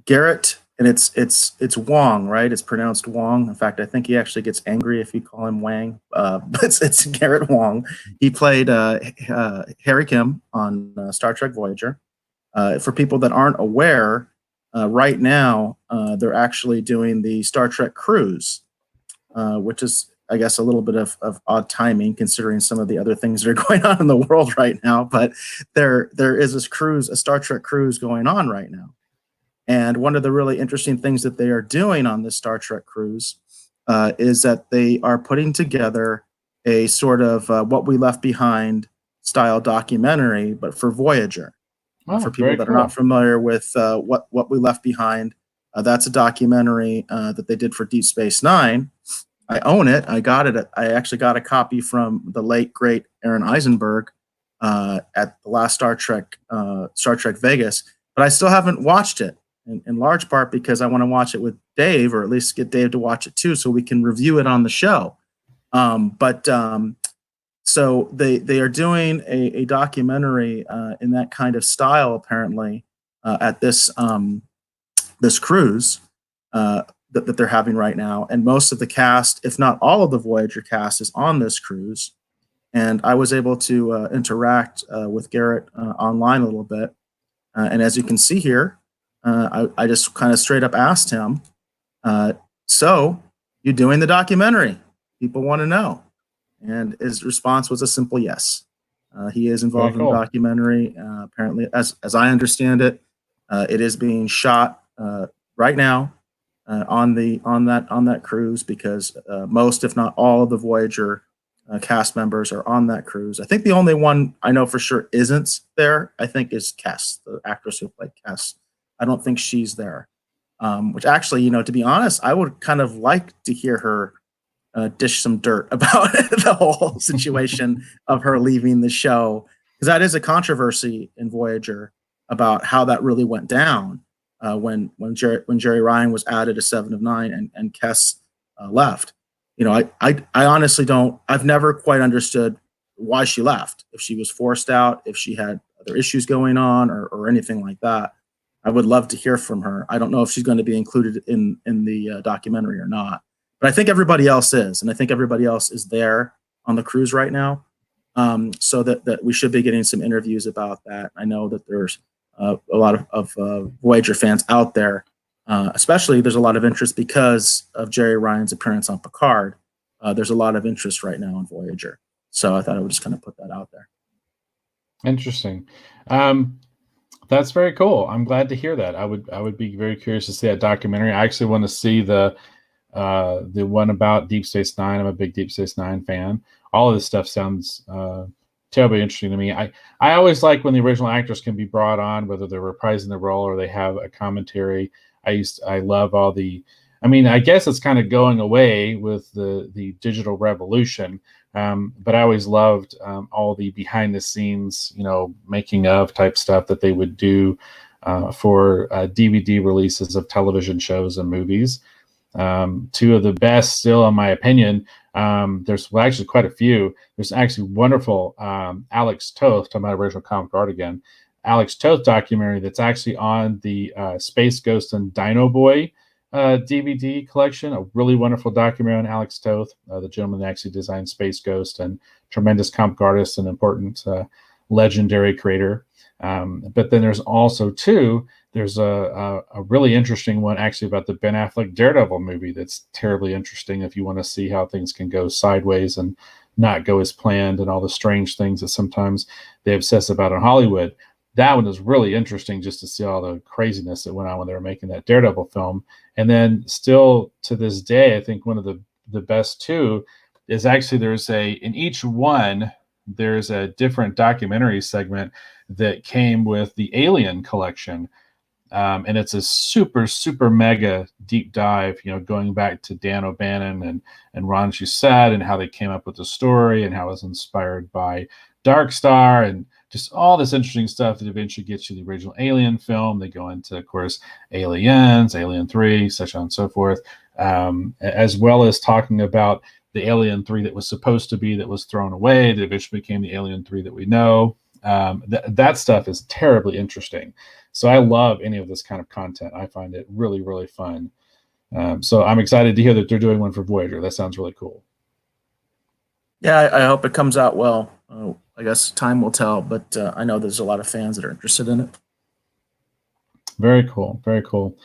Garett, and it's Wang, right? It's pronounced Wang. In fact, I think he actually gets angry if you call him Wang. But it's Garett Wang. He played Harry Kim on Star Trek Voyager. For people that aren't aware, right now they're actually doing the Star Trek cruise, which is, I guess, a little bit of odd timing considering some of the other things that are going on in the world right now. But there is this cruise, a Star Trek cruise going on right now. And one of the really interesting things that they are doing on this Star Trek cruise is that they are putting together a sort of What We Left Behind style documentary, but for Voyager. For people that are not familiar with what We Left Behind, that's a documentary that they did for Deep Space Nine. I own it. I got it. I actually got a copy from the late great Aaron Eisenberg at the last Star Trek Vegas, but I still haven't watched it. In large part because I want to watch it with Dave, or at least get Dave to watch it too, so we can review it on the show. So they are doing a documentary in that kind of style, apparently, at this cruise that they're having right now. And most of the cast, if not all of the Voyager cast, is on this cruise. And I was able to interact with Garett online a little bit. And as you can see here, I just kind of straight up asked him, so you're doing the documentary? People want to know. And his response was a simple yes. He is involved in the documentary. Apparently, as I understand it, it is being shot right now on that cruise because most, if not all, of the Voyager cast members are on that cruise. I think the only one I know for sure isn't there, I think, is Kes, the actress who played Kes. I don't think she's there. Which actually, to be honest, I would kind of like to hear her dish some dirt about the whole situation of her leaving the show, because that is a controversy in Voyager about how that really went down when Jerry Ryan was added to 7 of 9 and Kes left. I honestly don't. I've never quite understood why she left. If she was forced out, if she had other issues going on, or anything like that. I would love to hear from her. I don't know if she's going to be included in the documentary or not, but I think everybody else is, and I think everybody else is there on the cruise right now. So that we should be getting some interviews about that. I know that there's a lot of Voyager fans out there, especially there's a lot of interest because of Jerry Ryan's appearance on Picard. There's a lot of interest right now in Voyager. So I thought I would just kind of put that out there. Interesting. That's very cool. I'm glad to hear that. I would be very curious to see that documentary. I actually want to see the one about Deep Space Nine. I'm a big Deep Space Nine fan. All of this stuff sounds terribly interesting to me. I always like when the original actors can be brought on, whether they're reprising the role or they have a commentary. I love all the. I mean, I guess it's kind of going away with the digital revolution. But I always loved all the behind the scenes, making of type stuff that they would do for DVD releases of television shows and movies. Two of the best still, in my opinion, there's actually quite a few. There's actually wonderful Alex Toth, talking about original comic art again, Alex Toth documentary that's actually on the Space Ghost and Dino Boy DVD collection, a really wonderful documentary on Alex Toth, the gentleman that actually designed Space Ghost and tremendous comic artist and important legendary creator. But then there's also there's a really interesting one actually about the Ben Affleck Daredevil movie that's terribly interesting if you want to see how things can go sideways and not go as planned and all the strange things that sometimes they obsess about in Hollywood. That one is really interesting just to see all the craziness that went on when they were making that Daredevil film. And then still to this day, I think one of the best too is actually in each one, there's a different documentary segment that came with the Alien collection. And it's a super, super mega deep dive, going back to Dan O'Bannon and Ron Shusett and how they came up with the story and how it was inspired by Dark Star and just all this interesting stuff that eventually gets you the original Alien film. They go into, of course, Aliens, Alien 3, such on and so forth, as well as talking about the Alien 3 that was supposed to be, that was thrown away, that eventually became the Alien 3 that we know. That stuff is terribly interesting. So I love any of this kind of content. I find it really, really fun. So I'm excited to hear that they're doing one for Voyager. That sounds really cool. Yeah, I hope it comes out well. I guess time will tell, but I know there's a lot of fans that are interested in it. Very cool. Very cool.